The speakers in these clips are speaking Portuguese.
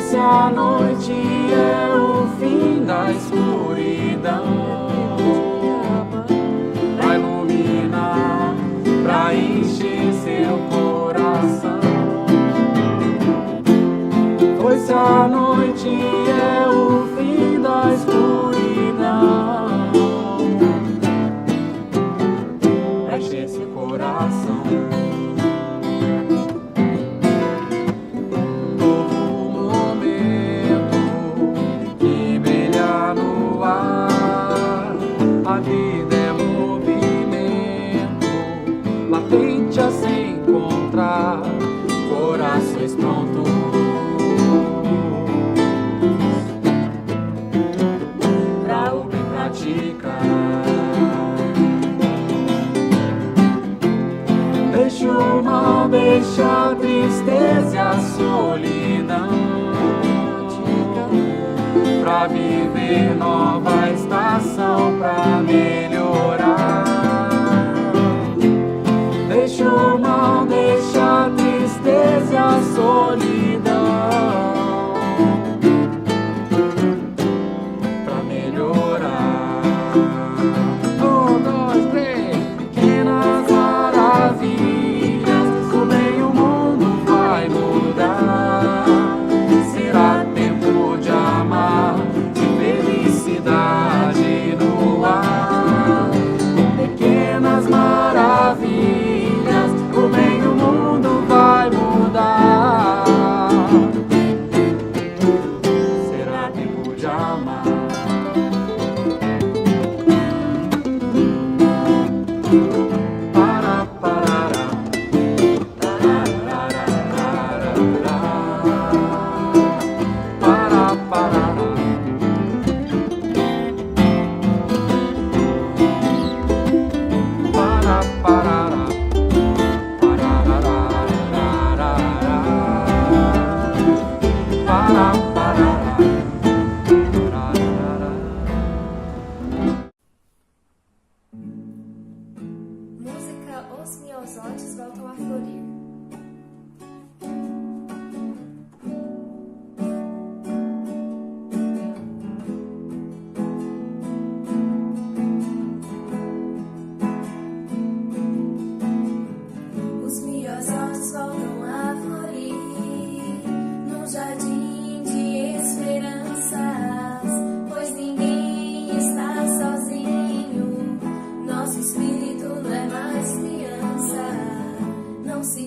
Se a noite é o fim da escuridão, pra iluminar, pra encher seu coração. Pois se a noite é o fim da escuridão, pra encher seu coração. A vida é movimento, latente a se encontrar, corações prontos pra ouvir e praticar. Deixa o mal, deixa a tristeza e a solidão, pra viver nova estação, pra melhorar. Deixa o mal, deixa a tristeza e a solidão, pra melhorar. 1, 2, 3, pequenas maravilhas, o bem o mundo vai mudar. Será tempo de amar, felicidade no ar. Pequenas maravilhas, o bem o mundo vai mudar. Será tempo de amar. Para, parará, tarararararará. Para, parará. Música Os Miosótis Voltam a Florir. Os miosótis voltam a florir no jardim de esperanças, pois ninguém está sozinho. Nosso espírito não é mais criança, não se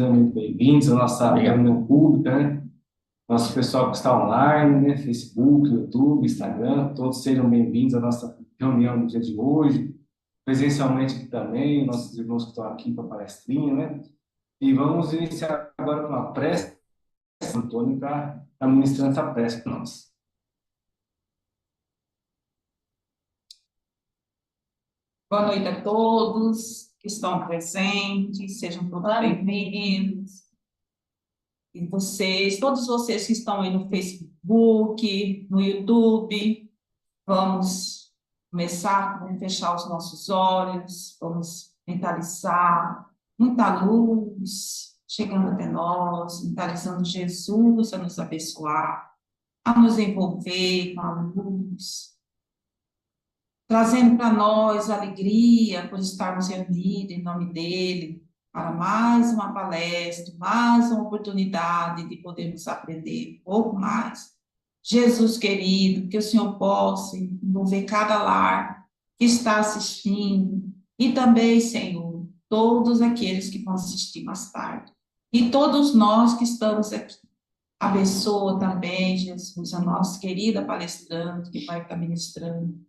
sejam muito bem-vindos à nossa reunião pública, né? Nosso pessoal que está online, né? Facebook, YouTube, Instagram, todos sejam bem-vindos à nossa reunião do dia de hoje. Presencialmente aqui também, nossos irmãos que estão aqui para a palestrinha, né? E vamos iniciar agora com a prece. Antônio está ministrando essa prece para nós. Boa noite a todos que estão presentes, sejam todos bem-vindos. E vocês, todos vocês que estão aí no Facebook, no YouTube, vamos começar, vamos fechar os nossos olhos, vamos mentalizar muita luz chegando até nós, mentalizando Jesus a nos abençoar, a nos envolver com a luz, trazendo para nós alegria por estarmos reunidos em nome dele, para mais uma palestra, mais uma oportunidade de podermos aprender um pouco mais. Jesus querido, que o Senhor possa envolver cada lar que está assistindo, e também, Senhor, todos aqueles que vão assistir mais tarde, e todos nós que estamos aqui. Abençoa também, Jesus, a nossa querida palestrante que vai estar ministrando,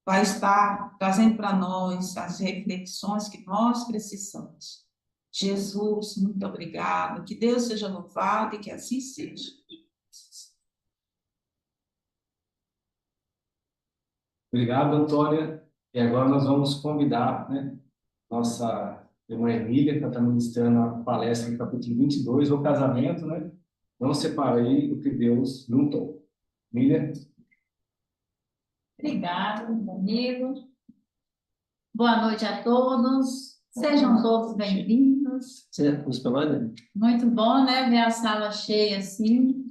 vai estar trazendo para nós as reflexões que nós precisamos. Jesus, muito obrigada, que Deus seja louvado e que assim seja. Obrigado, Antônia. E agora nós vamos convidar, né, nossa irmã Emília, que está ministrando a palestra no capítulo 22, o casamento, né? Não separei o que Deus juntou. Emília? Obrigada, meu amigo. Boa noite a todos. Sejam todos bem-vindos. Muito bom, né, ver a sala cheia assim.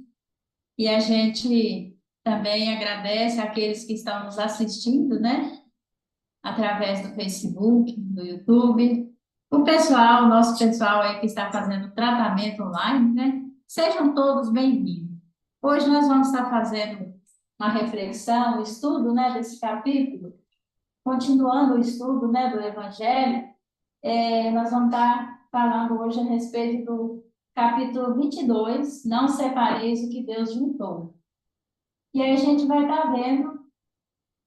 E a gente também agradece àqueles que estão nos assistindo, né, através do Facebook, do YouTube. O pessoal, nosso pessoal aí que está fazendo tratamento online, né, sejam todos bem-vindos. Hoje nós vamos estar fazendo uma reflexão, um estudo, né, desse capítulo. Continuando o estudo, né, do Evangelho, nós vamos estar falando hoje a respeito do capítulo 22, não separeis o que Deus juntou. E aí a gente vai estar vendo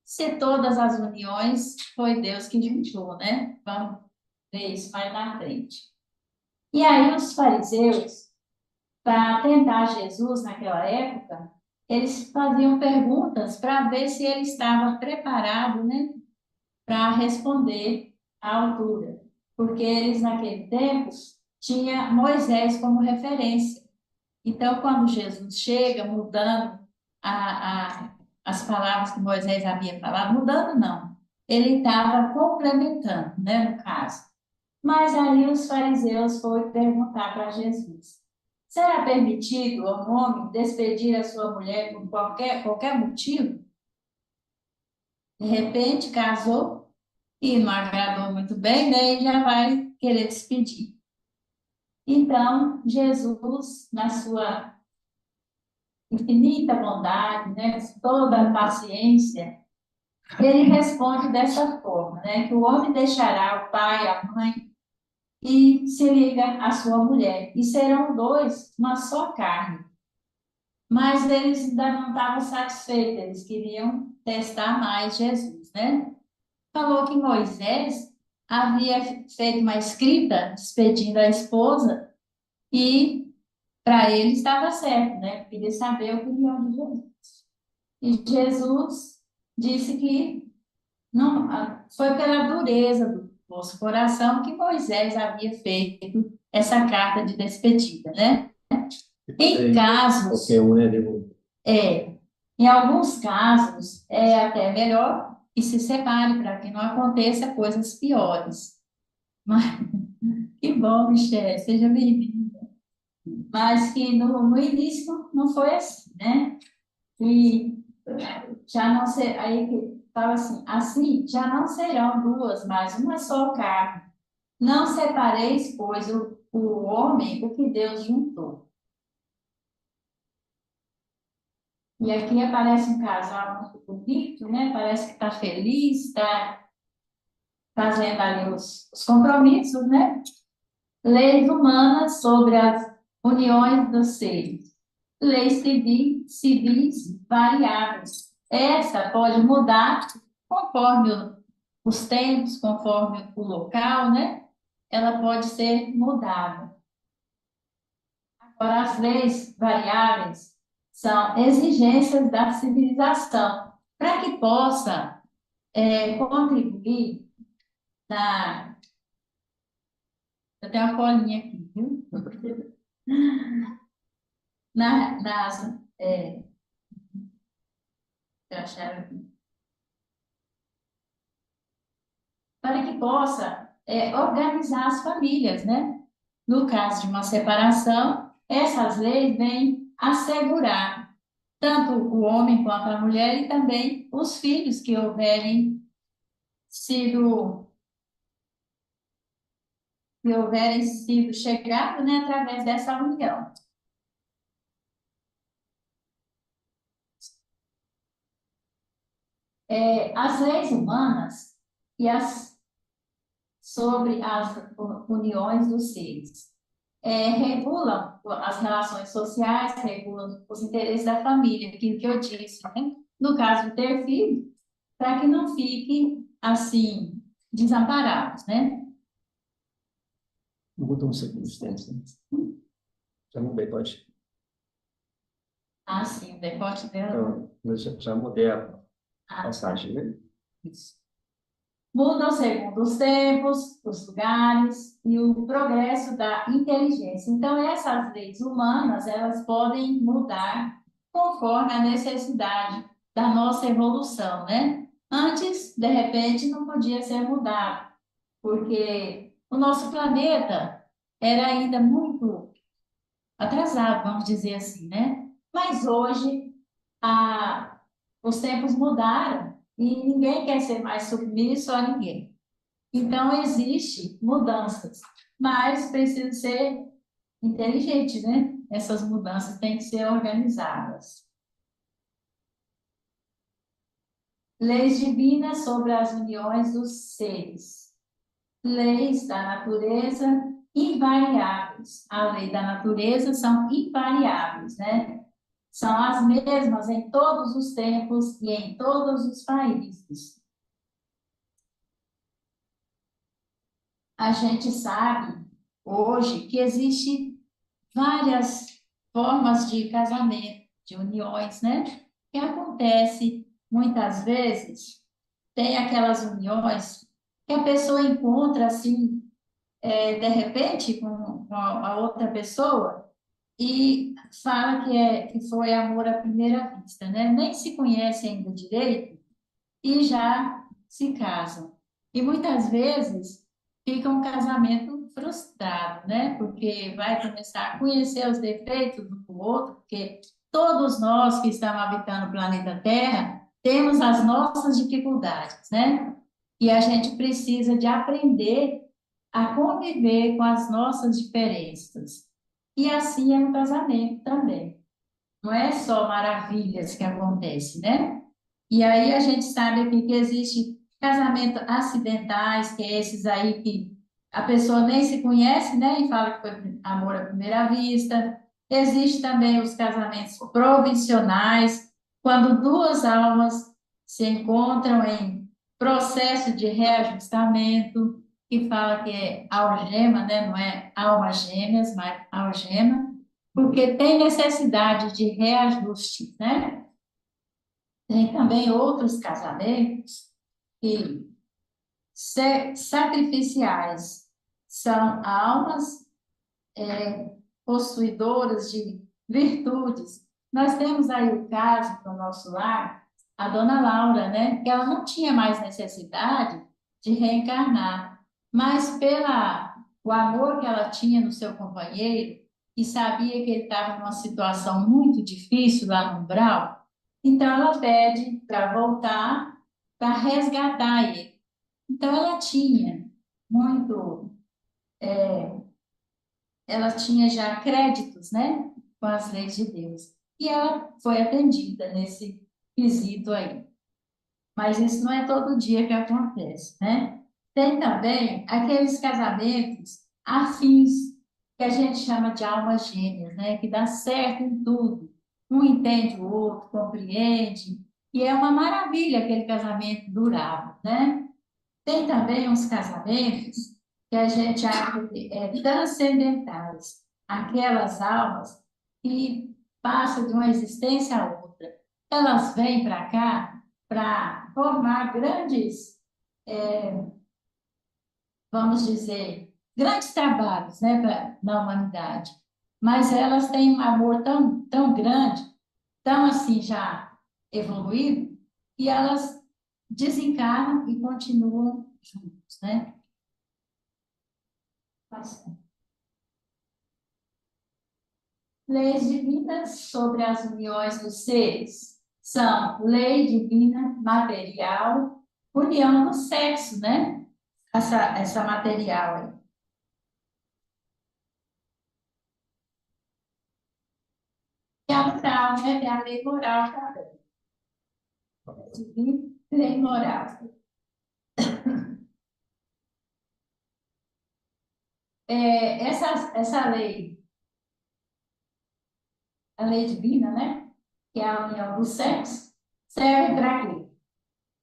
se todas as uniões foi Deus que juntou, né? Vamos ver isso mais na frente. E aí os fariseus, para tentar Jesus naquela época, eles faziam perguntas para ver se ele estava preparado, né, para responder à altura, porque eles naquele tempo tinha Moisés como referência. Então, quando Jesus chega mudando as palavras que Moisés havia falado, mudando não, ele estava complementando, né, no caso. Mas aí os fariseus foram perguntar para Jesus: será permitido ao homem despedir a sua mulher por qualquer motivo? De repente, casou e não agradou muito bem, né? E já vai querer despedir. Então, Jesus, na sua infinita bondade, né, toda a paciência, ele responde dessa forma, né, que o homem deixará o pai, a mãe, e se liga à sua mulher, e serão dois, uma só carne. Mas eles ainda não estavam satisfeitos, eles queriam testar mais Jesus, né? Falou que Moisés havia feito uma escrita despedindo a esposa e para ele estava certo, né? Queria saber a opinião de Jesus. E Jesus disse que não foi pela dureza do vosso coração que Moisés havia feito essa carta de despedida, né? Em casos, em alguns casos, é até melhor que se separe para que não aconteça coisas piores. Mas, que bom, Michele, seja bem-vinda. Mas que no início não foi assim, né? E já não ser, aí que fala assim já não serão duas, mas uma só carne. Não separeis, pois, o homem, o que Deus juntou. E aqui aparece um casal muito bonito, né? Parece que está feliz, está fazendo ali os compromissos, né? Leis humanas sobre as uniões dos seres. Leis civis variáveis. Essa pode mudar conforme os tempos, conforme o local, né? Ela pode ser mudada. Agora, as leis variáveis são exigências da civilização para que possa contribuir na... Eu tenho uma colinha aqui, viu? Nas... eu achava aqui. Para que possa organizar as famílias, né? No caso de uma separação, essas leis vêm assegurar tanto o homem quanto a mulher e também os filhos que houverem sido chegados, né, através dessa união. As leis humanas e sobre as uniões dos seres regulam as relações sociais, regulam os interesses da família, aquilo que eu disse, né? No caso de ter filho, para que não fiquem, assim, desamparados, né? Muda um segundo, já mudei, pode? Ah, sim, o decote dela. Então, eu já mudei a passagem, né? Isso. Mudam segundo os tempos, os lugares e o progresso da inteligência. Então, essas leis humanas, elas podem mudar conforme a necessidade da nossa evolução, né? Antes, de repente, não podia ser mudado, porque o nosso planeta era ainda muito atrasado, vamos dizer assim, né? Mas hoje, os tempos mudaram e ninguém quer ser mais submisso a ninguém. Então, existe mudanças, mas precisa ser inteligente, né? Essas mudanças têm que ser organizadas. Leis divinas sobre as uniões dos seres. Leis da natureza invariáveis. A lei da natureza são invariáveis, né? São as mesmas em todos os tempos e em todos os países. A gente sabe hoje que existe várias formas de casamento, de uniões, né? Que acontece muitas vezes, tem aquelas uniões que a pessoa encontra assim, de repente, com a outra pessoa e fala que foi amor à primeira vista, né? Nem se conhece ainda direito e já se casam. E muitas vezes fica um casamento frustrado, né? Porque vai começar a conhecer os defeitos do outro, porque todos nós que estamos habitando o planeta Terra temos as nossas dificuldades, né? E a gente precisa de aprender a conviver com as nossas diferenças. E assim é no casamento também. Não é só maravilhas que acontecem, né? E aí a gente sabe aqui que existe casamento acidentais, que é esses aí que a pessoa nem se conhece, né? E fala que foi amor à primeira vista. Existe também os casamentos provisionais, quando duas almas se encontram em processo de reajustamento, que fala que é algema, né? Não é almas gêmeas, mas algema, porque tem necessidade de reajuste, né? Tem também outros casamentos que sacrificiais são almas possuidoras de virtudes. Nós temos aí o caso no nosso lar, a dona Laura, né? Que ela não tinha mais necessidade de reencarnar, mas o amor que ela tinha no seu companheiro e sabia que ele estava numa situação muito difícil lá no umbral, então ela pede para voltar, para resgatar ele. Então muito, ela tinha já créditos, né, com as leis de Deus. E ela foi atendida nesse quesito aí. Mas isso não é todo dia que acontece, né? Tem também aqueles casamentos afins, que a gente chama de almas gêmeas, né? Que dá certo em tudo. Um entende o outro, compreende, e é uma maravilha aquele casamento durável, né? Tem também uns casamentos que a gente acha transcendentais, aquelas almas que passam de uma existência a outra. Elas vêm para cá para formar grandes, vamos dizer, grandes trabalhos, né, na humanidade. Mas elas têm um amor tão, tão grande, tão assim já evoluído, que elas desencarnam e continuam juntos, né? Leis divinas sobre as uniões dos seres são lei divina material, união do sexo, né? Essa material aí. E a moral, né? Tem a lei moral também. Divina, lei moral. Essa lei, a lei divina, né? Que é a união do sexo, serve para quê?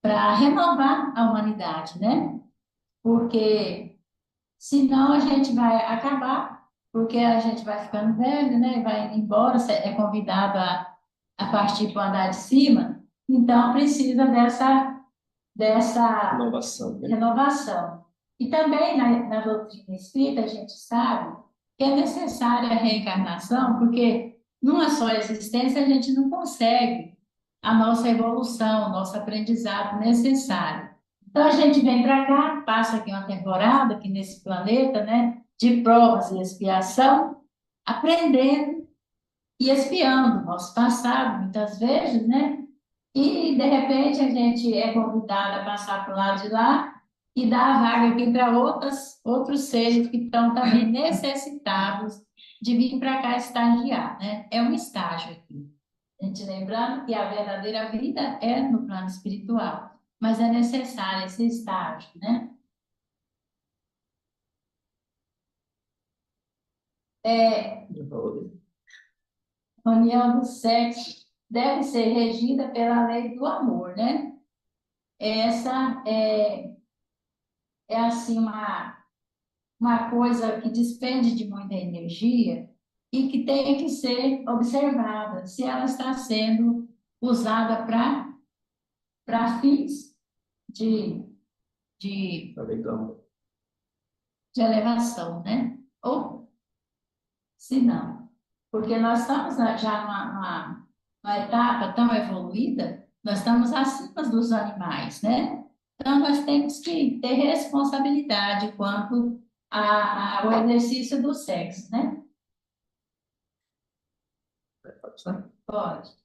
Para renovar a humanidade, né? Porque senão a gente vai acabar, porque a gente vai ficando velho, né? Vai indo embora, é convidado a partir para o andar de cima, então precisa dessa Inovação, né? renovação. E também na doutrina espírita a gente sabe que é necessária a reencarnação, porque numa só existência a gente não consegue a nossa evolução, o nosso aprendizado necessário. Então a gente vem para cá, passa aqui uma temporada, aqui nesse planeta, né, de provas e expiação, aprendendo e expiando o nosso passado, muitas vezes, né? E, de repente, a gente é convidado a passar para o lado de lá e dar a vaga aqui para outros seres que estão também necessitados de vir para cá estagiar, né? É um estágio aqui. A gente lembrando que a verdadeira vida é no plano espiritual, mas é necessário esse estágio, né? A união do sexo deve ser regida pela lei do amor, né? Essa é assim uma coisa que despende de muita energia e que tem que ser observada se ela está sendo usada para fins de, de, Tá legal. de elevação, né? Ou se não. Porque nós estamos já numa etapa tão evoluída, nós estamos acima dos animais, né? Então, nós temos que ter responsabilidade quanto ao exercício do sexo, né? Pode ser? Pode.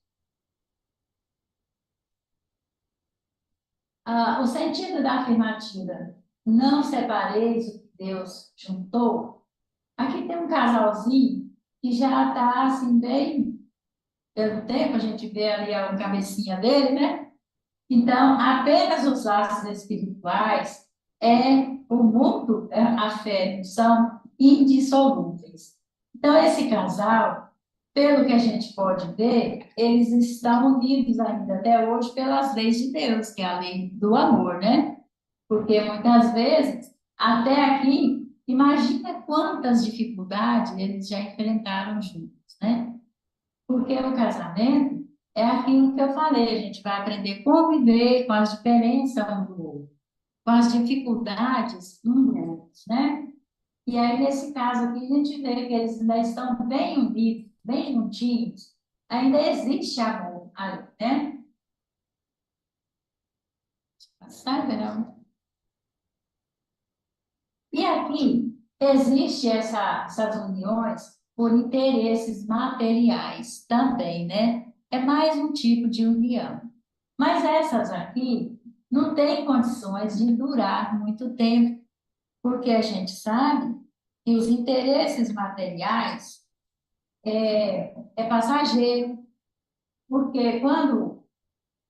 O sentido da afirmativa, não separeis o que Deus juntou. Aqui tem um casalzinho que já está assim, bem pelo tempo, a gente vê ali a cabecinha dele, né? Então, apenas os laços espirituais o mundo, a fé, são indissolúveis. Então, esse casal, pelo que a gente pode ver, eles estão unidos ainda até hoje pelas leis de Deus, que é a lei do amor, né? Porque muitas vezes, até aqui, imagina quantas dificuldades eles já enfrentaram juntos, né? Porque o casamento é aquilo que eu falei, a gente vai aprender a conviver com as diferenças um do outro, com as dificuldades um do outro, né? E aí, nesse caso aqui, a gente vê que eles ainda estão bem unidos, bem juntinhos, ainda existe amor ali, né? Sabe, não? E aqui existe essas uniões por interesses materiais também, né? É mais um tipo de união. Mas essas aqui não têm condições de durar muito tempo, porque a gente sabe que os interesses materiais é passageiro, porque quando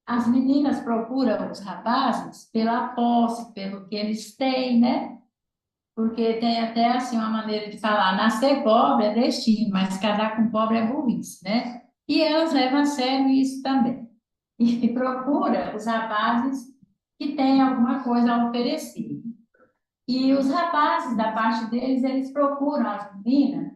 as meninas procuram os rapazes pela posse, pelo que eles têm, né? porque tem até assim uma maneira de falar, nascer pobre é destino, mas casar com pobre é burrice, né? E elas levam a sério isso também. E procura os rapazes que têm alguma coisa a oferecer. E os rapazes, da parte deles, eles procuram as meninas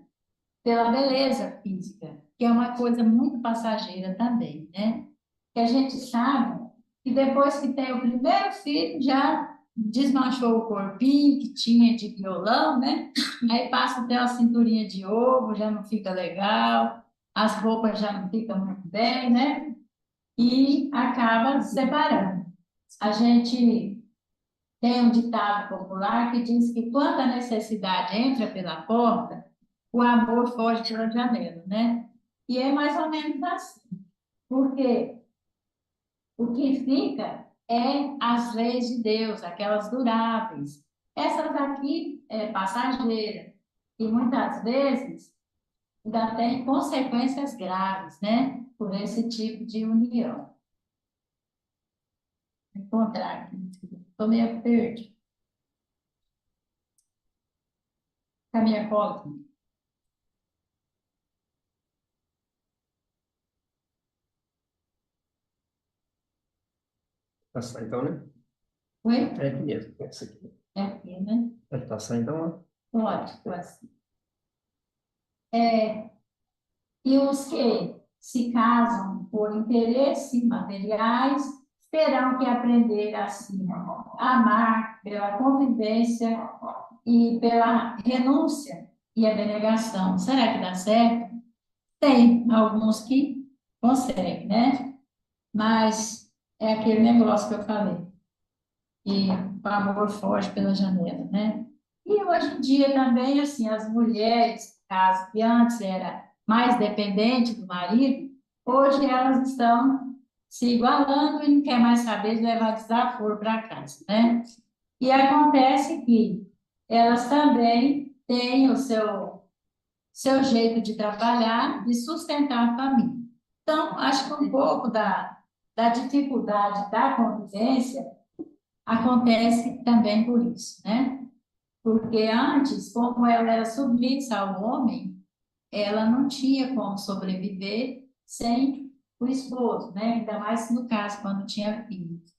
pela beleza física, que é uma coisa muito passageira também, né? Que a gente sabe que depois que tem o primeiro filho, já desmanchou o corpinho que tinha de violão, né? Aí passa até a cinturinha de ouro, já não fica legal, as roupas já não ficam muito bem, né? E acaba se separando. A gente tem um ditado popular que diz que quando a necessidade entra pela porta, o amor foge pela janela, né? E é mais ou menos assim, porque o que fica é as leis de Deus, aquelas duráveis. Essas aqui é passageira e muitas vezes ainda tem consequências graves, né? Por esse tipo de união. Vou encontrar aqui. Estou meio perdido. Com a minha cola. Passar então, né? Oi? É aqui mesmo, essa aqui. É aqui, né? Pode passar então, ó. Pode, pode. E os que se casam por interesses materiais terão que aprender assim, a amar pela convivência e pela renúncia e abnegação. Será que dá certo? Tem alguns que conseguem, né? Mas é aquele negócio que eu falei. E o amor foge pela janela, né? E hoje em dia também, assim, as mulheres, caso que antes era mais dependente do marido, hoje elas estão se igualando e não quer mais saber de levar desaforo para casa, né? E acontece que elas também têm o seu jeito de trabalhar, de sustentar a família. Então, acho que um pouco da dificuldade da convivência acontece também por isso, né? Porque antes, como ela era submissa ao homem, ela não tinha como sobreviver sem o esposo, né? Ainda mais no caso, quando tinha filhos.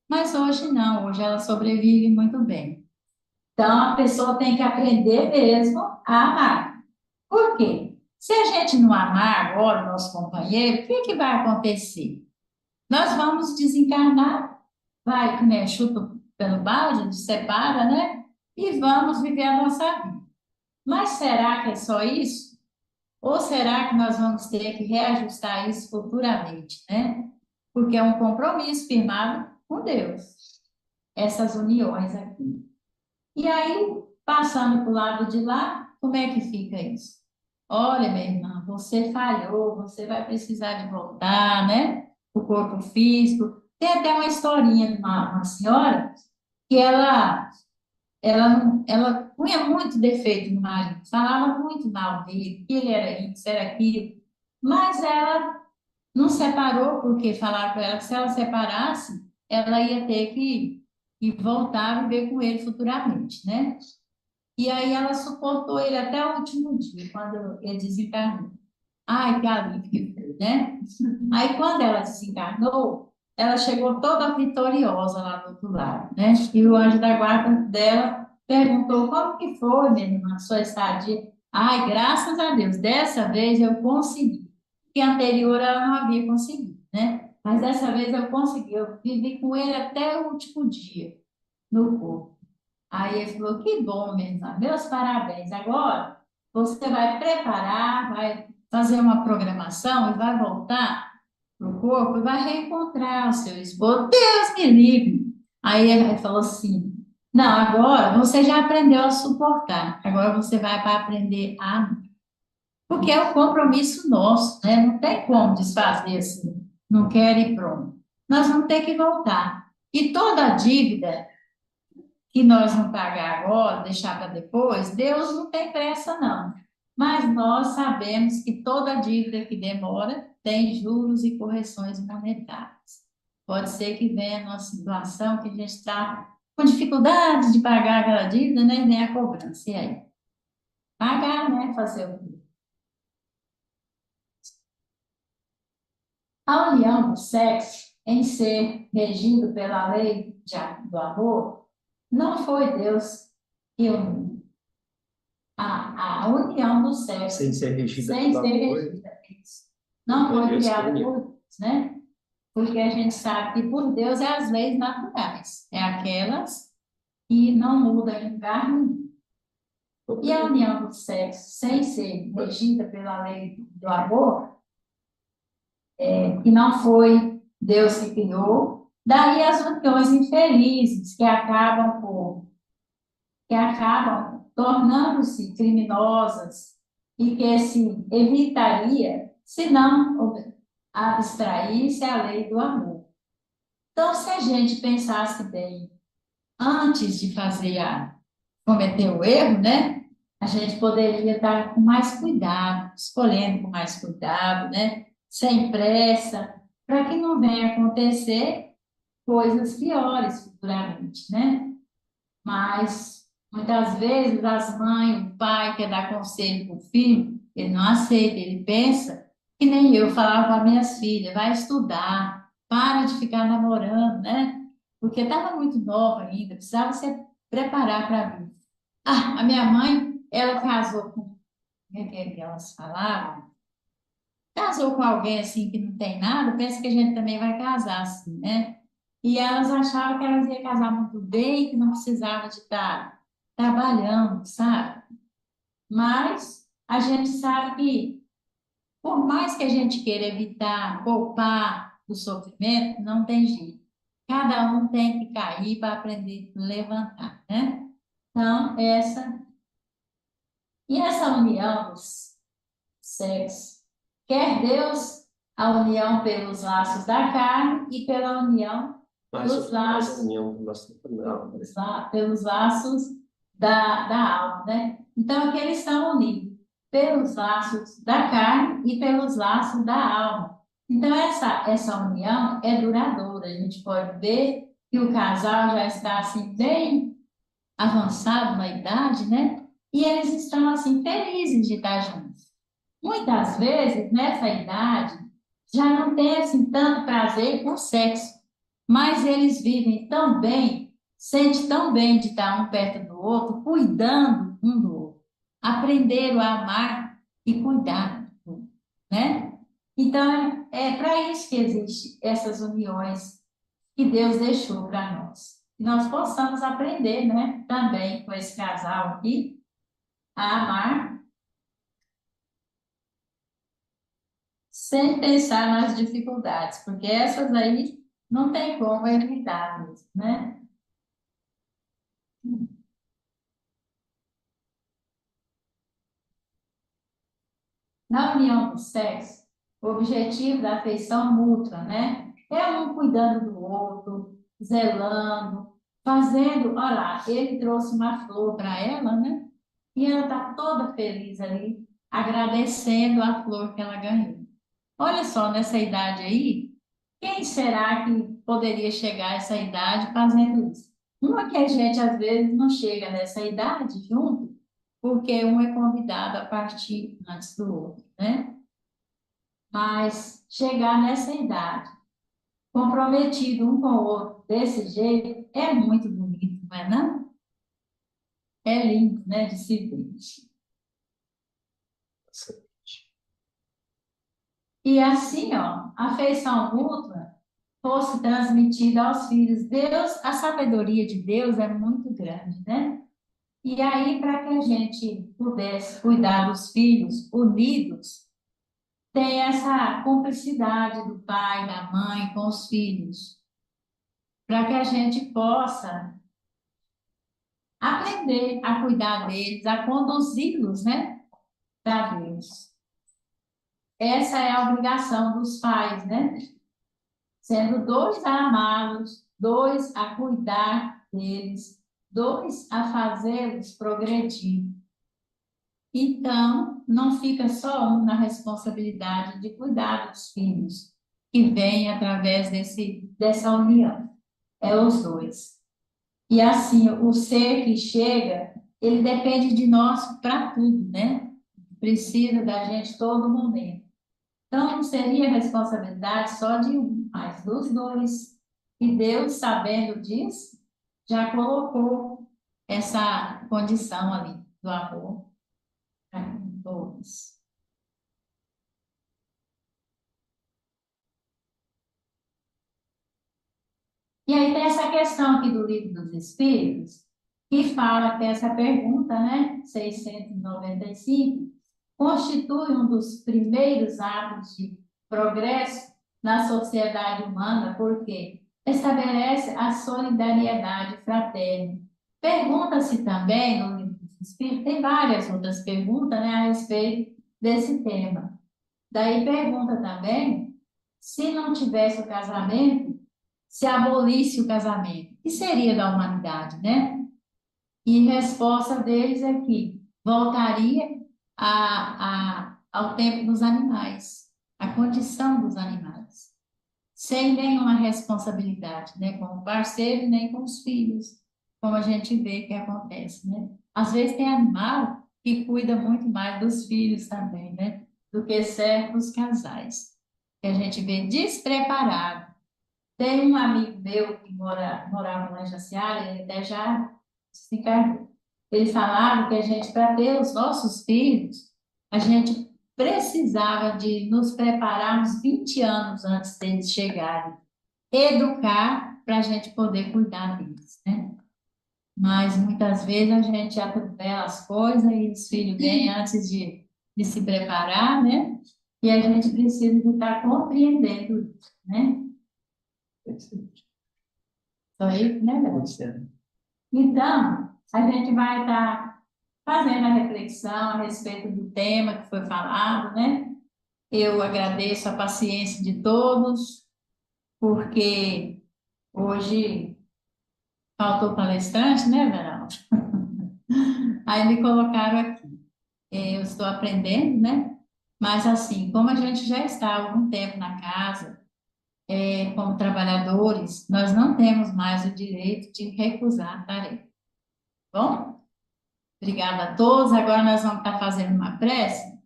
Mas hoje não, hoje ela sobrevive muito bem. Então, a pessoa tem que aprender mesmo a amar. Por quê? Se a gente não amar agora o nosso companheiro, o que que vai acontecer? Nós vamos desencarnar, vai comer chuta pelo balde, nos separa, né? E vamos viver a nossa vida. Mas será que é só isso? Ou será que nós vamos ter que reajustar isso futuramente, né? Porque é um compromisso firmado com Deus, essas uniões aqui. E aí, passando para o lado de lá, como é que fica isso? Olha, minha irmã, você falhou, você vai precisar de voltar, né? O corpo físico. Tem até uma historinha de uma senhora que ela punha muito defeito no marido, falava muito mal dele, que ele era isso, era aquilo. Mas ela não separou porque falaram para ela que se ela separasse, ela ia ter que voltar a viver com ele futuramente, né? E aí ela suportou ele até o último dia, quando ele desencarnou. Ai, que alívio que foi, né? Aí quando ela desencarnou, ela chegou toda vitoriosa lá do outro lado, né? E o anjo da guarda dela perguntou como que foi, minha irmã, sua estadia. Ai, graças a Deus, dessa vez eu consegui. Que anterior ela não havia conseguido, né? Mas dessa vez eu consegui, eu vivi com ele até o último dia no corpo. Aí ele falou, que bom, minha irmã, meus parabéns. Agora você vai preparar, vai fazer uma programação e vai voltar para o corpo e vai reencontrar o seu esposo. Deus me livre. Aí ele falou assim, não, agora você já aprendeu a suportar, agora você vai para aprender a amar. Porque é um compromisso nosso, né? Não tem como desfazer assim, não quer e pronto. Nós vamos ter que voltar. E toda dívida que nós não pagar agora, deixar para depois, Deus não tem pressa, não. Mas nós sabemos que toda dívida que demora tem juros e correções monetárias. Pode ser que venha uma situação que a gente está com dificuldade de pagar aquela dívida, né? Nem a cobrança. E aí? Pagar, né? Fazer o quê? A união do sexo em ser regido pela lei do amor, não foi Deus que uniu. A união do sexo, Sem ser regida sem pelo ser amor, regida, isso, não foi foi Deus que criada uniu. por Deus, né? Porque a gente sabe que por Deus é as leis naturais, é aquelas que não mudam em lugar nenhum. E a união do sexo, sem ser regida pela lei do amor, que não foi Deus que criou, daí as uniões infelizes que acabam tornando-se criminosas e que se evitaria se não abstraísse a lei do amor. Então, se a gente pensasse bem antes de cometer o erro, né? A gente poderia estar com mais cuidado, escolhendo com mais cuidado, né? Sem pressa, para que não venha acontecer coisas piores futuramente, né? Mas, muitas vezes, as mães, o pai quer dar conselho para o filho, ele não aceita, ele pensa, que nem eu falava para minhas filhas, vai estudar, para de ficar namorando, né? Porque estava muito nova ainda, precisava se preparar para a vida. Ah, a minha mãe, ela casou com, como é que elas falavam? Casou com alguém assim que não tem nada, pensa que a gente também vai casar assim, né? E elas achavam que elas iam casar muito bem, que não precisava de estar trabalhando, sabe? Mas a gente sabe que, por mais que a gente queira evitar, poupar do sofrimento, não tem jeito. Cada um tem que cair para aprender a levantar, né? Então, essa união dos sexos, quer Deus a união pelos laços da carne e pela união dos Mais laços, a união do nosso não, pelos laços da alma, né? Então, aqui eles estão unidos pelos laços da carne e pelos laços da alma. Então, essa união é duradoura. A gente pode ver que o casal já está assim, bem avançado na idade, né? E eles estão assim, felizes de estar juntos. Muitas vezes, nessa idade, já não tem assim tanto prazer por sexo, mas eles vivem tão bem, sentem tão bem de estar um perto do outro, cuidando um do outro. Aprenderam a amar e cuidar do outro, né? Então, é para isso que existem essas uniões que Deus deixou para nós. Que nós possamos aprender, né? Também com esse casal aqui, a amar sem pensar nas dificuldades, porque essas aí não tem como evitar mesmo, né? Na união do sexo, o objetivo da afeição mútua, né? É um cuidando do outro, zelando, fazendo. Olha lá, ele trouxe uma flor para ela, né? E ela está toda feliz ali, agradecendo a flor que ela ganhou. Olha só, nessa idade aí, quem será que poderia chegar a essa idade fazendo isso? Uma que a gente às vezes não chega nessa idade junto, porque um é convidado a partir antes do outro, né? Mas chegar nessa idade, comprometido um com o outro desse jeito, é muito bonito, não é não? É lindo, né, de se ver. E assim, ó, a afeição mútua fosse transmitida aos filhos. Deus, a sabedoria de Deus é muito grande, né? E aí, para que a gente pudesse cuidar dos filhos unidos, tem essa cumplicidade do pai, da mãe com os filhos, para que a gente possa aprender a cuidar deles, a conduzi-los, né, para Deus. Essa é a obrigação dos pais, né? Sendo dois a amá-los, dois a cuidar deles, dois a fazê-los progredir. Então, não fica só um na responsabilidade de cuidar dos filhos, que vem através dessa união. É os dois. E assim, o ser que chega, ele depende de nós para tudo, né? Precisa da gente todo momento. Então, não seria responsabilidade só de um, mas dos dois. E Deus, sabendo disso, já colocou essa condição ali do amor para todos. E aí tem essa questão aqui do Livro dos Espíritos, que fala que essa pergunta, né, 695, constitui um dos primeiros atos de progresso na sociedade humana, porque estabelece a solidariedade fraterna. Pergunta-se também, no Livro dos Espíritos, tem várias outras perguntas, né, a respeito desse tema. Daí pergunta também, se não tivesse o casamento, se abolisse o casamento, o que seria da humanidade, né? E a resposta deles é que voltaria ao tempo dos animais, à condição dos animais, sem nenhuma responsabilidade, né? Com o parceiro nem com os filhos, como a gente vê que acontece, né? Às vezes tem animal que cuida muito mais dos filhos também, né? Do que certos casais, que a gente vê despreparado. Tem um amigo meu que morava lá em Jaciara, ele até já se encarnou. Ele falava que a gente, para ter os nossos filhos, a gente precisava de nos preparar uns 20 anos antes deles chegarem. Educar para a gente poder cuidar deles, né? Mas muitas vezes a gente atropela as coisas e os filhos vêm antes de se preparar, né? E a gente precisa de estar compreendendo isso, né? Só isso, né, Bela? Então, a gente vai estar fazendo a reflexão a respeito do tema que foi falado, né? Eu agradeço a paciência de todos, porque hoje faltou palestrante, né, Verão? Aí me colocaram aqui. Eu estou aprendendo, né? Mas assim, como a gente já está há algum tempo na casa, como trabalhadores, nós não temos mais o direito de recusar a tarefa. Bom? Obrigada a todos. Agora nós vamos estar fazendo uma prece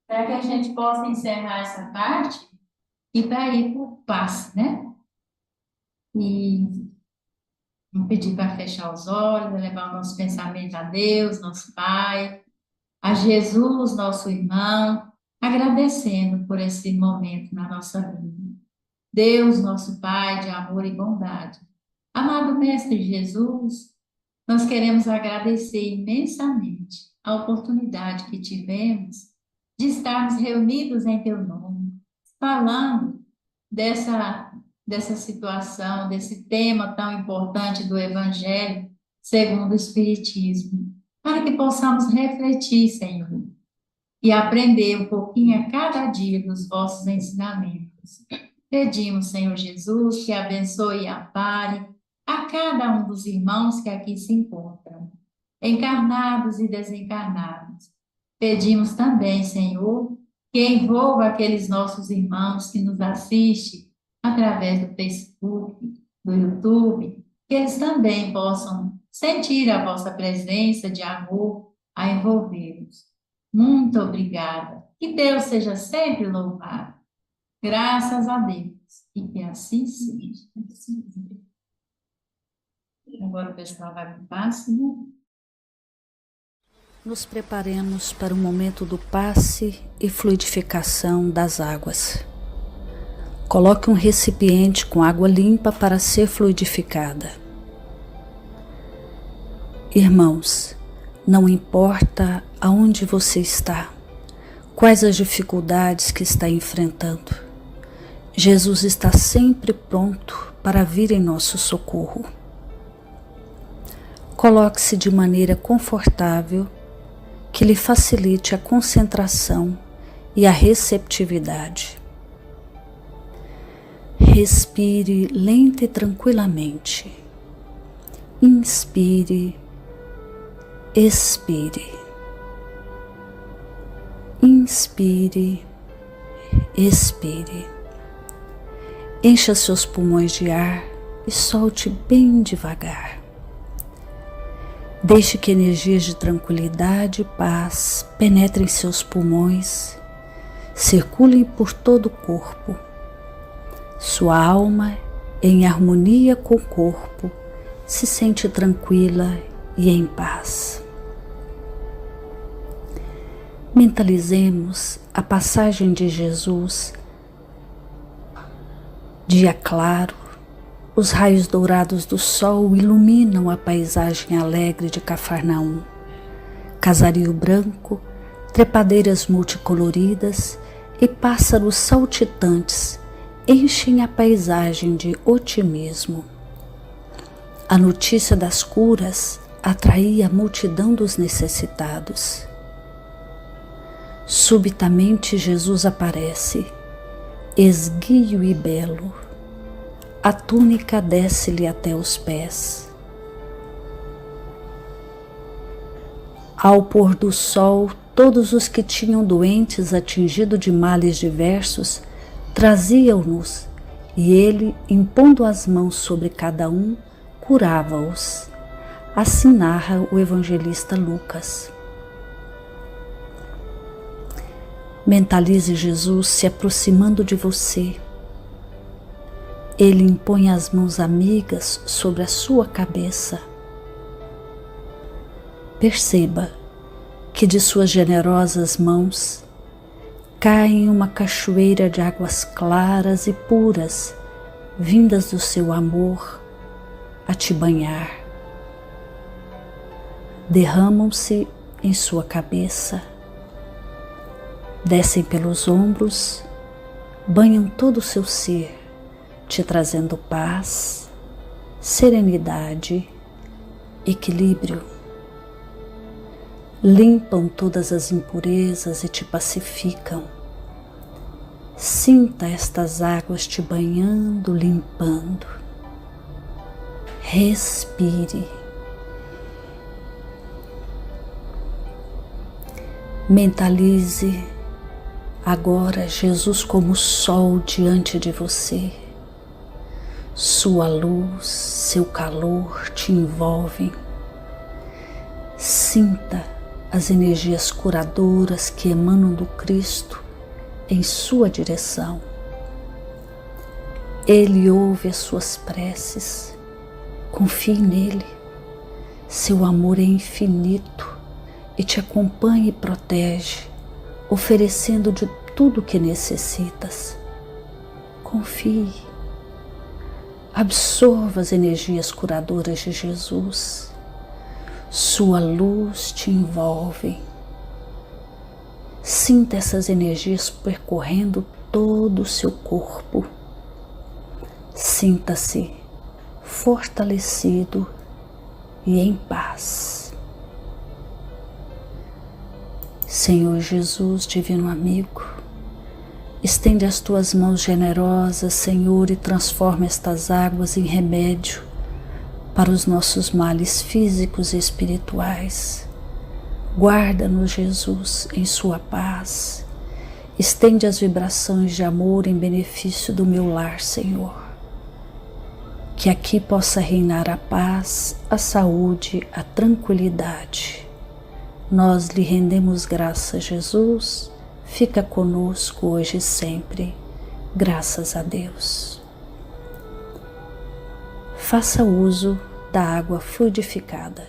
para que a gente possa encerrar essa parte e para ir para o passe, né? E vamos pedir para fechar os olhos, levar o nosso pensamento a Deus, nosso Pai, a Jesus, nosso irmão, agradecendo por esse momento na nossa vida. Deus, nosso Pai de amor e bondade. Amado Mestre Jesus, nós queremos agradecer imensamente a oportunidade que tivemos de estarmos reunidos em Teu nome, falando dessa situação, desse tema tão importante do Evangelho segundo o Espiritismo, para que possamos refletir, Senhor, e aprender um pouquinho a cada dia dos vossos ensinamentos. Pedimos, Senhor Jesus, que abençoe e ampare a cada um dos irmãos que aqui se encontram, encarnados e desencarnados. Pedimos também, Senhor, que envolva aqueles nossos irmãos que nos assistem através do Facebook, do YouTube, que eles também possam sentir a vossa presença de amor a envolvê-los. Muito obrigada. Que Deus seja sempre louvado. Graças a Deus. E que assim seja. Agora o pessoal vai para o passe, né? Nos preparemos para o momento do passe e fluidificação das águas. Coloque um recipiente com água limpa para ser fluidificada. Irmãos, não importa aonde você está, quais as dificuldades que está enfrentando, Jesus está sempre pronto para vir em nosso socorro. Coloque-se de maneira confortável, que lhe facilite a concentração e a receptividade. Respire lenta e tranquilamente. Inspire, expire. Inspire, expire. Encha seus pulmões de ar e solte bem devagar. Deixe que energias de tranquilidade e paz penetrem seus pulmões, circulem por todo o corpo. Sua alma, em harmonia com o corpo, se sente tranquila e em paz. Mentalizemos a passagem de Jesus. Dia claro, os raios dourados do sol iluminam a paisagem alegre de Cafarnaum. Casario branco, trepadeiras multicoloridas e pássaros saltitantes enchem a paisagem de otimismo. A notícia das curas atraía a multidão dos necessitados. Subitamente Jesus aparece, esguio e belo. A túnica desce-lhe até os pés. Ao pôr do sol, todos os que tinham doentes atingidos de males diversos traziam-nos, e ele, impondo as mãos sobre cada um, curava-os. Assim narra o evangelista Lucas. Mentalize Jesus se aproximando de você. Ele impõe as mãos amigas sobre a sua cabeça. Perceba que de suas generosas mãos cai uma cachoeira de águas claras e puras, vindas do seu amor a te banhar. Derramam-se em sua cabeça, descem pelos ombros, banham todo o seu ser, te trazendo paz, serenidade, equilíbrio. Limpam todas as impurezas e te pacificam. Sinta estas águas te banhando, limpando. Respire. Mentalize agora Jesus como sol diante de você. Sua luz, seu calor te envolvem. Sinta as energias curadoras que emanam do Cristo em sua direção. Ele ouve as suas preces. Confie nele. Seu amor é infinito e te acompanha e protege, oferecendo de tudo o que necessitas. Confie. Absorva as energias curadoras de Jesus. Sua luz te envolve. Sinta essas energias percorrendo todo o seu corpo. Sinta-se fortalecido e em paz. Senhor Jesus, divino amigo, estende as tuas mãos generosas, Senhor, e transforma estas águas em remédio para os nossos males físicos e espirituais. Guarda-nos, Jesus, em sua paz. Estende as vibrações de amor em benefício do meu lar, Senhor. Que aqui possa reinar a paz, a saúde, a tranquilidade. Nós lhe rendemos graças, Jesus. Fica conosco hoje e sempre. Graças a Deus. Faça uso da água fluidificada.